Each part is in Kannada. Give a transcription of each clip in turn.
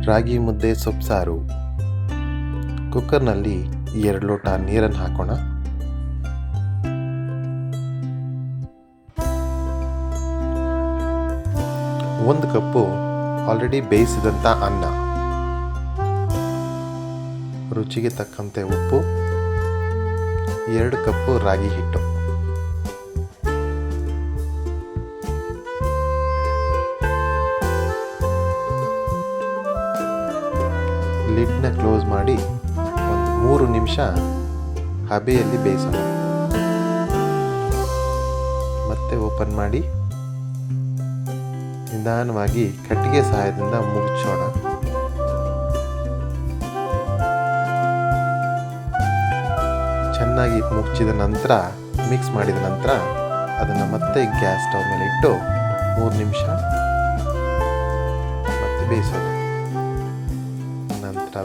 ರಾಗಿ ಮುದ್ದೆ ಸೊಪ್ಸಾರು. ಕುಕ್ಕರ್ನಲ್ಲಿ 2 ಲೋಟ ನೀರನ್ನು ಹಾಕೋಣ. ಒಂದು ಕಪ್ಪು ಆಲ್ರೆಡಿ ಬೇಯಿಸಿದಂಥ ಅನ್ನ, ರುಚಿಗೆ ತಕ್ಕಂತೆ ಉಪ್ಪು, 2 ಕಪ್ಪು ರಾಗಿ ಹಿಟ್ಟು, ಲಿಡ್ನ ಕ್ಲೋಸ್ ಮಾಡಿ ಒಂದು 3 ನಿಮಿಷ ಹಬೆಯಲ್ಲಿ ಬೇಯಿಸೋಣ. ಮತ್ತೆ ಓಪನ್ ಮಾಡಿ ನಿಧಾನವಾಗಿ ಕಟ್ಟಿಗೆ ಸಹಾಯದಿಂದ ಮುಚ್ಚೋಣ. ಚೆನ್ನಾಗಿ ಮುಚ್ಚಿದ ನಂತರ ಮಿಕ್ಸ್ ಮಾಡಿದ ನಂತರ ಅದನ್ನು ಮತ್ತೆ ಗ್ಯಾಸ್ ಸ್ಟವ್ ಮೇಲೆ ಇಟ್ಟು 3 ನಿಮಿಷ ಮತ್ತೆ ಬೇಯಿಸೋದು. ನಂತರ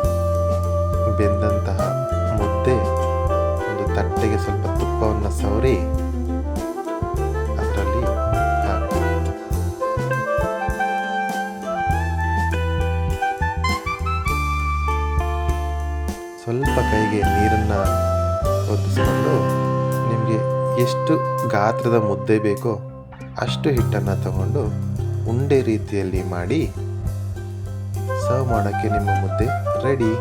ಬೆಂದಂತಹ ಮುದ್ದೆ ಒಂದು ತಟ್ಟೆಗೆ ಸ್ವಲ್ಪ ತುಪ್ಪವನ್ನು ಸವರಿ ಅದರಲ್ಲಿ ಹಾಕಿ ಸ್ವಲ್ಪ ಕೈಗೆ ನೀರನ್ನು ಒದಿಸಿಕೊಂಡು ನಿಮಗೆ ಎಷ್ಟು ಗಾತ್ರದ ಮುದ್ದೆ ಬೇಕೋ ಅಷ್ಟು ಹಿಟ್ಟನ್ನು ತಗೊಂಡು ಉಂಡೆ ರೀತಿಯಲ್ಲಿ ಮಾಡಿ ಸರ್ವ್ ಮಾಡೋಕ್ಕೆ ನಿಮ್ಮ ಮುದ್ದೆ ರೆಡಿ.